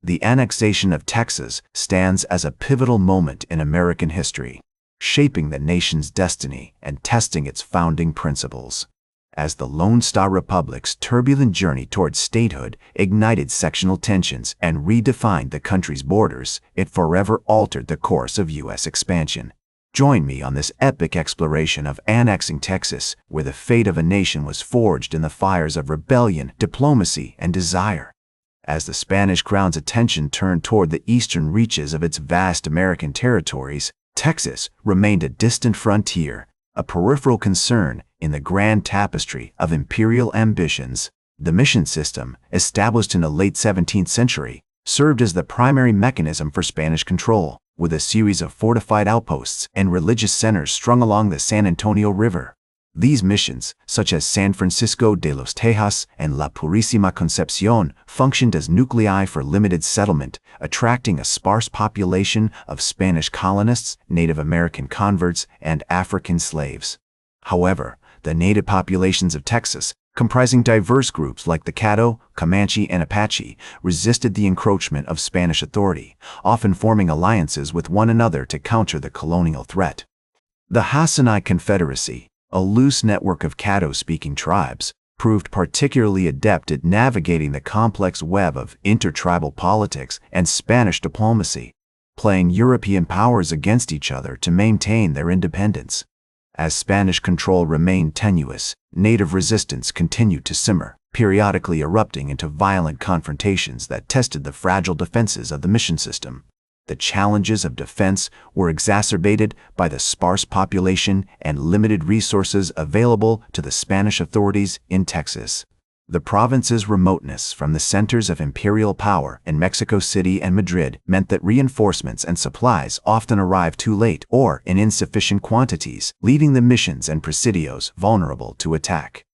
The annexation of Texas stands as a pivotal moment in American history, shaping the nation's destiny and testing its founding principles. As the Lone Star Republic's turbulent journey towards statehood ignited sectional tensions and redefined the country's borders, it forever altered the course of U.S. expansion. Join me on this epic exploration of annexing Texas, where the fate of a nation was forged in the fires of rebellion, diplomacy, and desire. As the Spanish crown's attention turned toward the eastern reaches of its vast American territories, Texas remained a distant frontier, a peripheral concern in the grand tapestry of imperial ambitions. The mission system, established in the late 17th century, served as the primary mechanism for Spanish control, with a series of fortified outposts and religious centers strung along the San Antonio River. These missions, such as San Francisco de los Tejas and La Purísima Concepción, functioned as nuclei for limited settlement, attracting a sparse population of Spanish colonists, Native American converts, and African slaves. However, the native populations of Texas, comprising diverse groups like the Caddo, Comanche, and Apache, resisted the encroachment of Spanish authority, often forming alliances with one another to counter the colonial threat. The Hasinai Confederacy, a loose network of Caddo-speaking tribes, proved particularly adept at navigating the complex web of intertribal politics and Spanish diplomacy, playing European powers against each other to maintain their independence. As Spanish control remained tenuous, native resistance continued to simmer, periodically erupting into violent confrontations that tested the fragile defenses of the mission system. The challenges of defense were exacerbated by the sparse population and limited resources available to the Spanish authorities in Texas. The province's remoteness from the centers of imperial power in Mexico City and Madrid meant that reinforcements and supplies often arrived too late or in insufficient quantities, leaving the missions and presidios vulnerable to attack.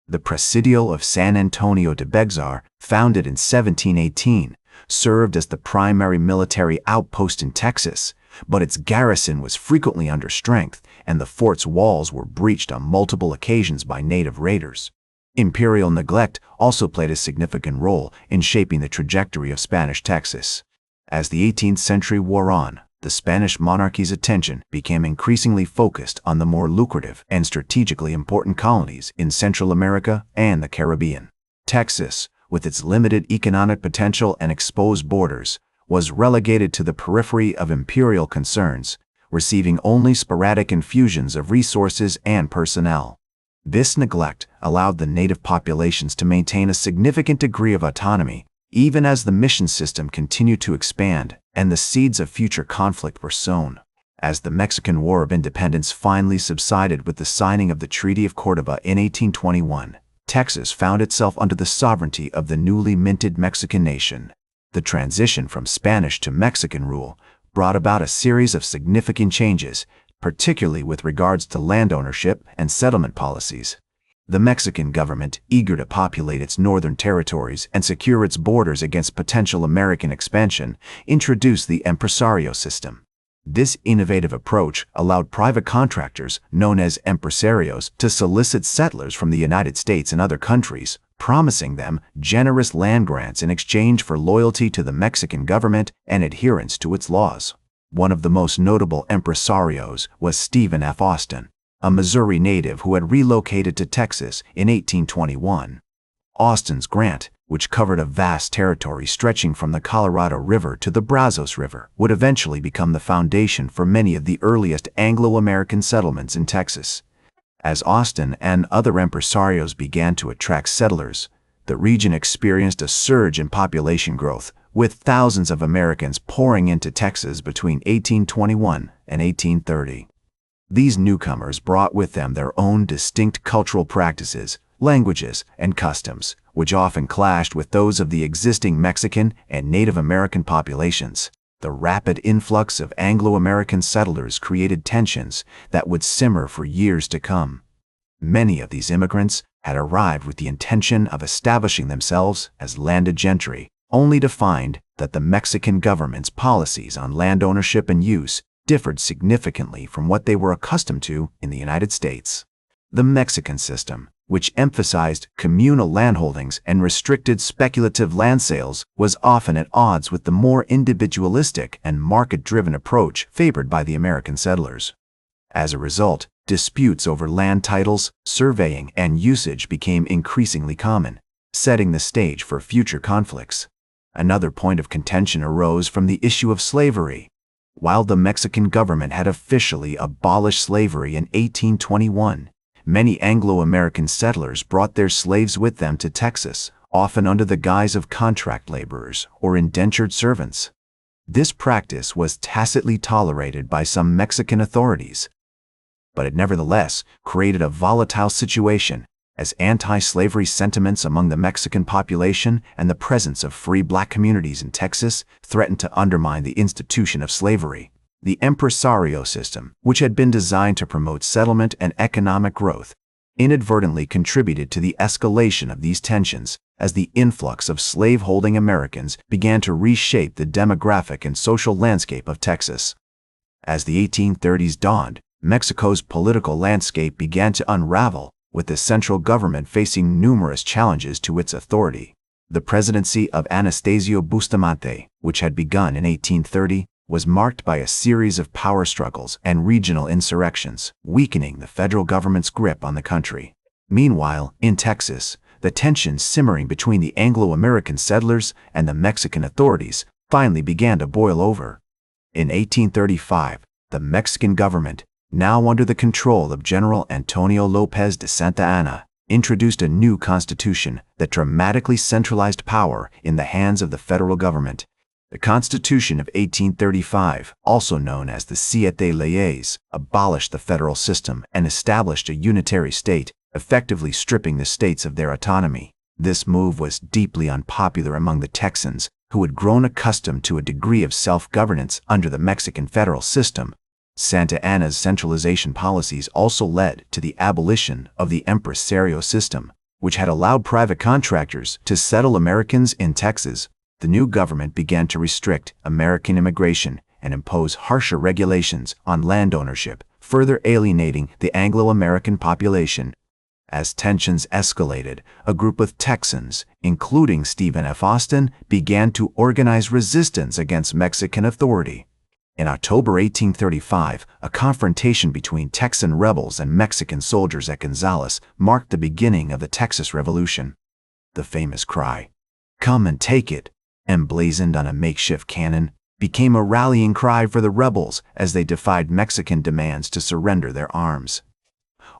The Presidio of San Antonio de Bexar, founded in 1718, served as the primary military outpost in Texas, but its garrison was frequently under strength, and the fort's walls were breached on multiple occasions by native raiders. Imperial neglect also played a significant role in shaping the trajectory of Spanish Texas. As the 18th century wore on, the Spanish monarchy's attention became increasingly focused on the more lucrative and strategically important colonies in Central America and the Caribbean. Texas, with its limited economic potential and exposed borders, was relegated to the periphery of imperial concerns, receiving only sporadic infusions of resources and personnel. This neglect allowed the native populations to maintain a significant degree of autonomy, even as the mission system continued to expand and the seeds of future conflict were sown. As the Mexican War of Independence finally subsided with the signing of the Treaty of Córdoba in 1821, Texas found itself under the sovereignty of the newly minted Mexican nation. The transition from Spanish to Mexican rule brought about a series of significant changes, particularly with regards to land ownership and settlement policies. The Mexican government, eager to populate its northern territories and secure its borders against potential American expansion, introduced the empresario system. This innovative approach allowed private contractors, known as empresarios, to solicit settlers from the United States and other countries, promising them generous land grants in exchange for loyalty to the Mexican government and adherence to its laws. One of the most notable empresarios was Stephen F. Austin, a Missouri native who had relocated to Texas in 1821. Austin's grant, which covered a vast territory stretching from the Colorado River to the Brazos River, would eventually become the foundation for many of the earliest Anglo-American settlements in Texas. As Austin and other empresarios began to attract settlers, the region experienced a surge in population growth, with thousands of Americans pouring into Texas between 1821 and 1830. These newcomers brought with them their own distinct cultural practices, languages, and customs, which often clashed with those of the existing Mexican and Native American populations. The rapid influx of Anglo-American settlers created tensions that would simmer for years to come. Many of these immigrants had arrived with the intention of establishing themselves as landed gentry, only to find that the Mexican government's policies on land ownership and use differed significantly from what they were accustomed to in the United States. The Mexican system, which emphasized communal landholdings and restricted speculative land sales, was often at odds with the more individualistic and market-driven approach favored by the American settlers. As a result, disputes over land titles, surveying, and usage became increasingly common, setting the stage for future conflicts. Another point of contention arose from the issue of slavery. While the Mexican government had officially abolished slavery in 1821, many Anglo-American settlers brought their slaves with them to Texas, often under the guise of contract laborers or indentured servants. This practice was tacitly tolerated by some Mexican authorities, but it nevertheless created a volatile situation, as anti-slavery sentiments among the Mexican population and the presence of free black communities in Texas threatened to undermine the institution of slavery. The impresario system, which had been designed to promote settlement and economic growth, inadvertently contributed to the escalation of these tensions as the influx of slave-holding Americans began to reshape the demographic and social landscape of Texas. As the 1830s dawned, Mexico's political landscape began to unravel, with the central government facing numerous challenges to its authority. The presidency of Anastasio Bustamante, which had begun in 1830, was marked by a series of power struggles and regional insurrections, weakening the federal government's grip on the country. Meanwhile, in Texas, the tensions simmering between the Anglo-American settlers and the Mexican authorities finally began to boil over. In 1835, the Mexican government, now under the control of General Antonio López de Santa Anna, introduced a new constitution that dramatically centralized power in the hands of the federal government. The Constitution of 1835, also known as the Siete Leyes, abolished the federal system and established a unitary state, effectively stripping the states of their autonomy. This move was deeply unpopular among the Texans, who had grown accustomed to a degree of self-governance under the Mexican federal system. Santa Anna's centralization policies also led to the abolition of the impresario system, which had allowed private contractors to settle Americans in Texas. The new government began to restrict American immigration and impose harsher regulations on land ownership, further alienating the Anglo-American population. As tensions escalated, a group of Texans, including Stephen F. Austin, began to organize resistance against Mexican authority. In October 1835, a confrontation between Texan rebels and Mexican soldiers at Gonzales marked the beginning of the Texas Revolution. The famous cry, "Come and take it," emblazoned on a makeshift cannon, became a rallying cry for the rebels as they defied Mexican demands to surrender their arms.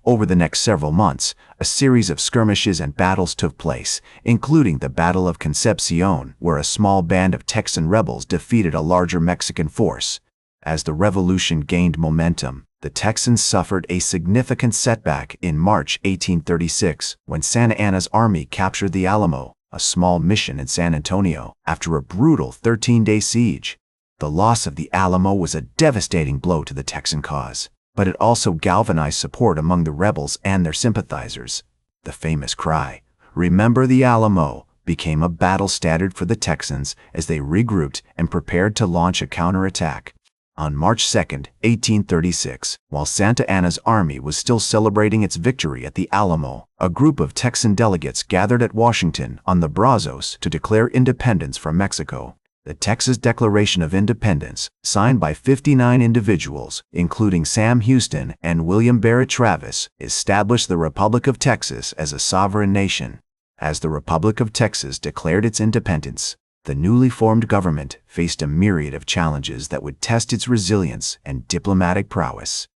Over the next several months, a series of skirmishes and battles took place, including the Battle of Concepcion, where a small band of Texan rebels defeated a larger Mexican force. As the revolution gained momentum, the Texans suffered a significant setback in March 1836 when Santa Anna's army captured the Alamo, a small mission in San Antonio, after a brutal 13-day siege. The loss of the Alamo was a devastating blow to the Texan cause, but it also galvanized support among the rebels and their sympathizers. The famous cry, "Remember the Alamo," became a battle standard for the Texans as they regrouped and prepared to launch a counterattack. On March 2, 1836, while Santa Anna's army was still celebrating its victory at the Alamo, a group of Texan delegates gathered at Washington on the Brazos to declare independence from Mexico. The Texas Declaration of Independence, signed by 59 individuals, including Sam Houston and William Barret Travis, established the Republic of Texas as a sovereign nation. As the Republic of Texas declared its independence, the newly formed government faced a myriad of challenges that would test its resilience and diplomatic prowess.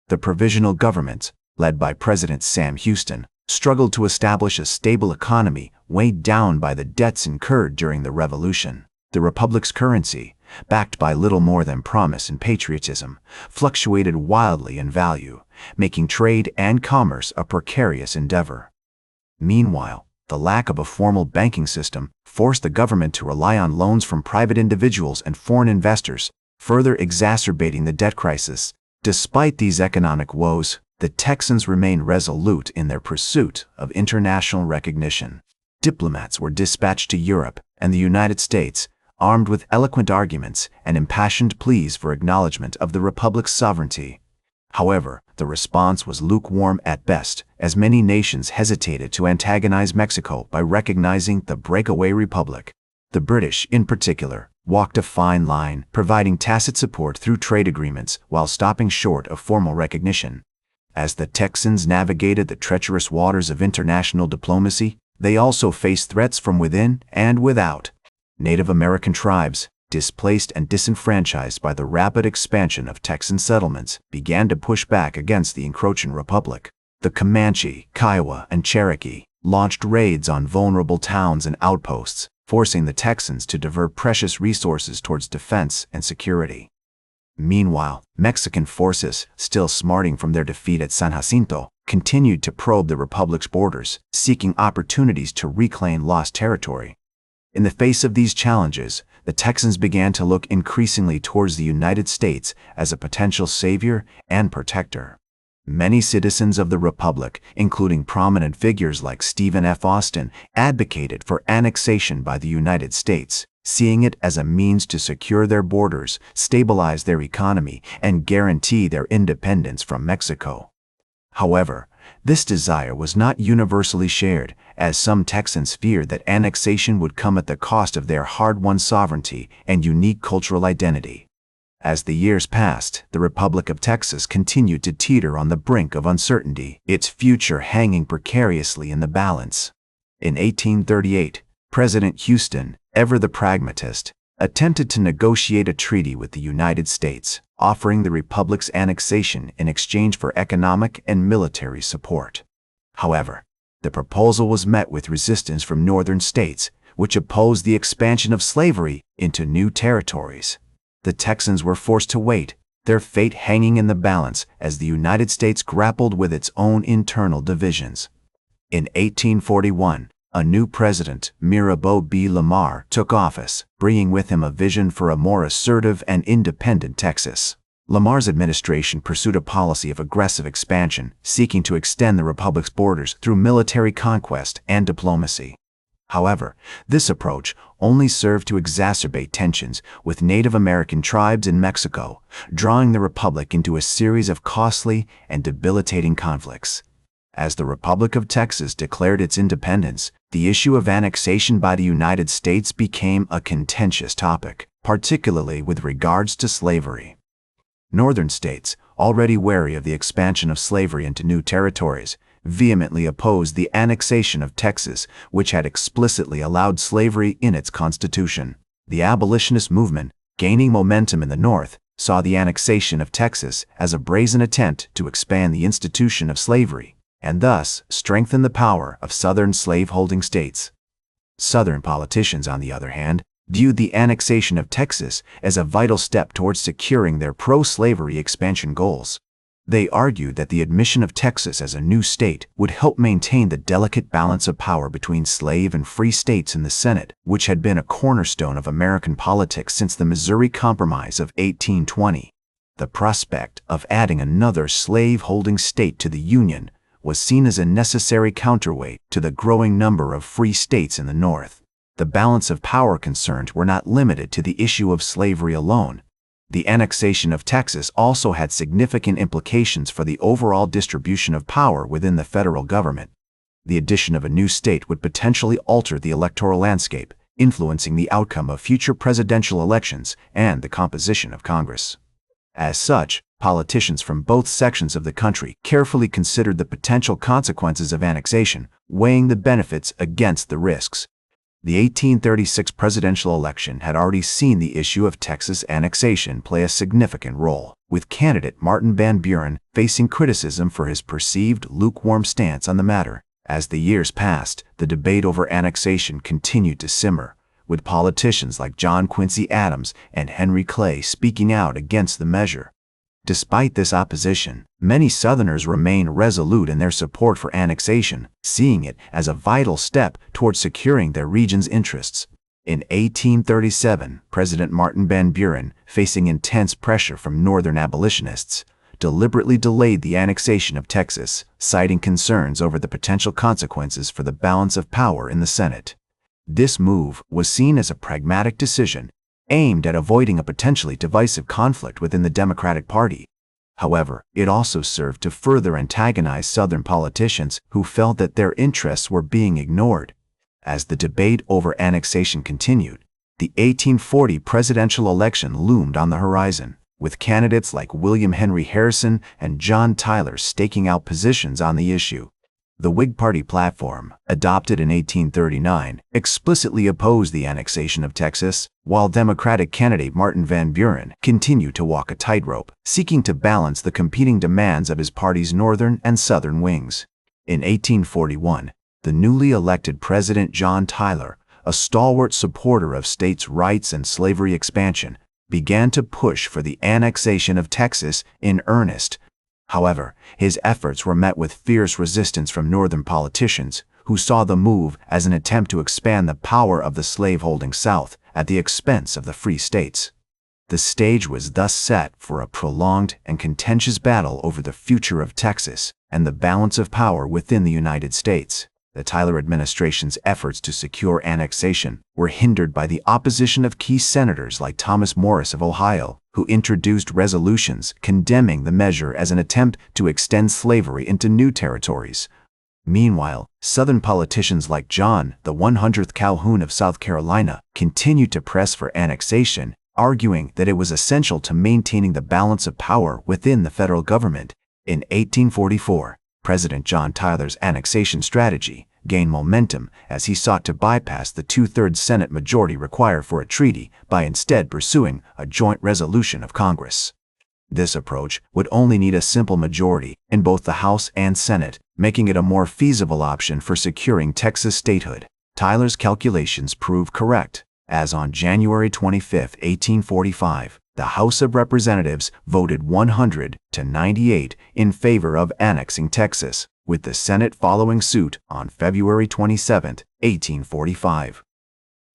The provisional government, led by President Sam Houston, struggled to establish a stable economy weighed down by the debts incurred during the Revolution. The Republic's currency, backed by little more than promise and patriotism, fluctuated wildly in value, making trade and commerce a precarious endeavor. Meanwhile, the lack of a formal banking system forced the government to rely on loans from private individuals and foreign investors, further exacerbating the debt crisis. Despite these economic woes, the Texans remained resolute in their pursuit of international recognition. Diplomats were dispatched to Europe and the United States, armed with eloquent arguments and impassioned pleas for acknowledgement of the Republic's sovereignty. However, the response was lukewarm at best, as many nations hesitated to antagonize Mexico by recognizing the breakaway republic. The British, in particular, walked a fine line, providing tacit support through trade agreements while stopping short of formal recognition. As the Texans navigated the treacherous waters of international diplomacy, they also faced threats from within and without. Native American tribes, displaced and disenfranchised by the rapid expansion of Texan settlements, began to push back against the encroaching republic. The Comanche, Kiowa, and Cherokee launched raids on vulnerable towns and outposts, forcing the Texans to divert precious resources towards defense and security. Meanwhile, Mexican forces, still smarting from their defeat at San Jacinto, continued to probe the republic's borders, seeking opportunities to reclaim lost territory. In the face of these challenges, the Texans began to look increasingly towards the United States as a potential savior and protector. Many citizens of the Republic, including prominent figures like Stephen F. Austin, advocated for annexation by the United States, seeing it as a means to secure their borders, stabilize their economy, and guarantee their independence from Mexico. However, this desire was not universally shared, as some Texans feared that annexation would come at the cost of their hard-won sovereignty and unique cultural identity. As the years passed, the Republic of Texas continued to teeter on the brink of uncertainty, its future hanging precariously in the balance. In 1838, President Houston, ever the pragmatist, attempted to negotiate a treaty with the United States, offering the Republic's annexation in exchange for economic and military support. However, the proposal was met with resistance from northern states, which opposed the expansion of slavery into new territories. The Texans were forced to wait, their fate hanging in the balance as the United States grappled with its own internal divisions. In 1841, a new president, Mirabeau B. Lamar, took office, bringing with him a vision for a more assertive and independent Texas. Lamar's administration pursued a policy of aggressive expansion, seeking to extend the republic's borders through military conquest and diplomacy. However, this approach only served to exacerbate tensions with Native American tribes in Mexico, drawing the republic into a series of costly and debilitating conflicts. As the Republic of Texas declared its independence, the issue of annexation by the United States became a contentious topic, particularly with regards to slavery. Northern states, already wary of the expansion of slavery into new territories, vehemently opposed the annexation of Texas, which had explicitly allowed slavery in its constitution. The abolitionist movement, gaining momentum in the North, saw the annexation of Texas as a brazen attempt to expand the institution of slavery, and thus strengthen the power of Southern slave-holding states. Southern politicians, on the other hand, viewed the annexation of Texas as a vital step towards securing their pro-slavery expansion goals. They argued that the admission of Texas as a new state would help maintain the delicate balance of power between slave and free states in the Senate, which had been a cornerstone of American politics since the Missouri Compromise of 1820. The prospect of adding another slave-holding state to the Union was seen as a necessary counterweight to the growing number of free states in the North. The balance of power concerns were not limited to the issue of slavery alone. The annexation of Texas also had significant implications for the overall distribution of power within the federal government. The addition of a new state would potentially alter the electoral landscape, influencing the outcome of future presidential elections and the composition of Congress. As such, politicians from both sections of the country carefully considered the potential consequences of annexation, weighing the benefits against the risks. The 1836 presidential election had already seen the issue of Texas annexation play a significant role, with candidate Martin Van Buren facing criticism for his perceived lukewarm stance on the matter. As the years passed, the debate over annexation continued to simmer, with politicians like John Quincy Adams and Henry Clay speaking out against the measure. Despite this opposition, many Southerners remain resolute in their support for annexation, seeing it as a vital step toward securing their region's interests. In 1837, President Martin Van Buren, facing intense pressure from Northern abolitionists, deliberately delayed the annexation of Texas, citing concerns over the potential consequences for the balance of power in the Senate. This move was seen as a pragmatic decision, aimed at avoiding a potentially divisive conflict within the Democratic Party. However, it also served to further antagonize Southern politicians who felt that their interests were being ignored. As the debate over annexation continued, the 1840 presidential election loomed on the horizon, with candidates like William Henry Harrison and John Tyler staking out positions on the issue. The Whig Party platform, adopted in 1839, explicitly opposed the annexation of Texas, while Democratic candidate Martin Van Buren continued to walk a tightrope, seeking to balance the competing demands of his party's northern and southern wings. In 1841, the newly elected President John Tyler, a stalwart supporter of states' rights and slavery expansion, began to push for the annexation of Texas in earnest. However, his efforts were met with fierce resistance from Northern politicians who saw the move as an attempt to expand the power of the slaveholding South at the expense of the free states. The stage was thus set for a prolonged and contentious battle over the future of Texas and the balance of power within the United States. The Tyler administration's efforts to secure annexation were hindered by the opposition of key senators like Thomas Morris of Ohio, who introduced resolutions condemning the measure as an attempt to extend slavery into new territories. Meanwhile, Southern politicians like John, the 100th Calhoun of South Carolina, continued to press for annexation, arguing that it was essential to maintaining the balance of power within the federal government. In 1844, President John Tyler's annexation strategy gained momentum as he sought to bypass the two-thirds Senate majority required for a treaty by instead pursuing a joint resolution of Congress. This approach would only need a simple majority in both the House and Senate, making it a more feasible option for securing Texas statehood. Tyler's calculations proved correct, as on January 25, 1845, the House of Representatives voted 100 to 98 in favor of annexing Texas, with the Senate following suit on February 27, 1845.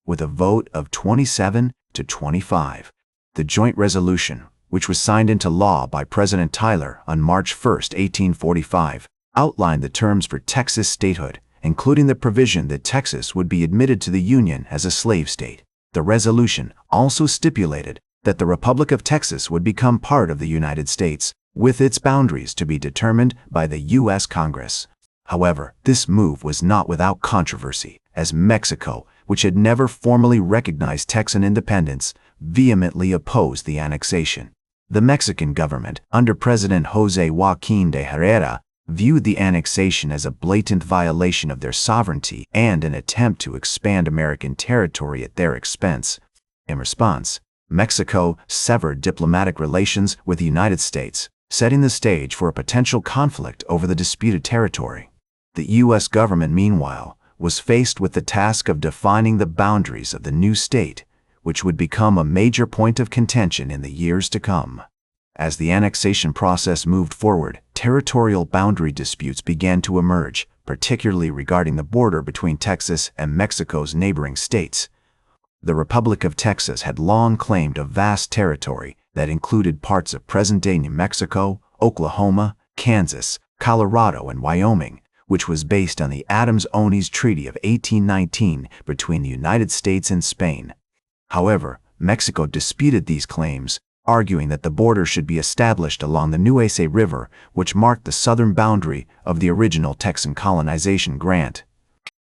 With a vote of 27 to 25, the joint resolution, which was signed into law by President Tyler on March 1, 1845, outlined the terms for Texas statehood, including the provision that Texas would be admitted to the Union as a slave state. The resolution also stipulated that the Republic of Texas would become part of the United States, with its boundaries to be determined by the U.S. Congress. However, this move was not without controversy, as Mexico, which had never formally recognized Texan independence, vehemently opposed the annexation. The Mexican government, under President José Joaquín de Herrera, viewed the annexation as a blatant violation of their sovereignty and an attempt to expand American territory at their expense. In response, Mexico severed diplomatic relations with the United States, setting the stage for a potential conflict over the disputed territory. The U.S. government, meanwhile, was faced with the task of defining the boundaries of the new state, which would become a major point of contention in the years to come. As the annexation process moved forward, territorial boundary disputes began to emerge, particularly regarding the border between Texas and Mexico's neighboring states. The Republic of Texas had long claimed a vast territory that included parts of present-day New Mexico, Oklahoma, Kansas, Colorado, and Wyoming, which was based on the Adams-Onis Treaty of 1819 between the United States and Spain. However, Mexico disputed these claims, arguing that the border should be established along the Nueces River, which marked the southern boundary of the original Texan colonization grant.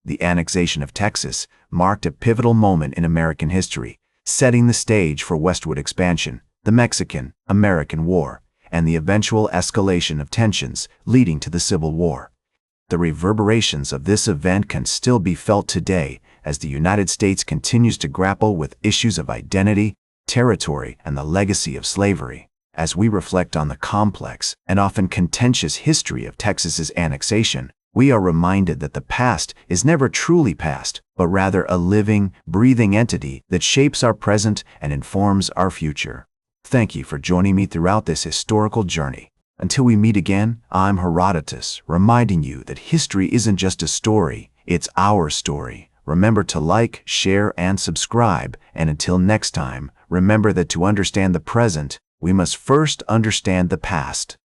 The annexation of Texas marked a pivotal moment in American history, setting the stage for westward expansion, the Mexican-American War, and the eventual escalation of tensions leading to the Civil War. The reverberations of this event can still be felt today as the United States continues to grapple with issues of identity, territory, and the legacy of slavery. As we reflect on the complex and often contentious history of Texas's annexation, we are reminded that the past is never truly past, but rather a living, breathing entity that shapes our present and informs our future. Thank you for joining me throughout this historical journey. Until we meet again, I'm Herodotus, reminding you that history isn't just a story, it's our story. Remember to like, share, and subscribe, and until next time, remember that to understand the present, we must first understand the past.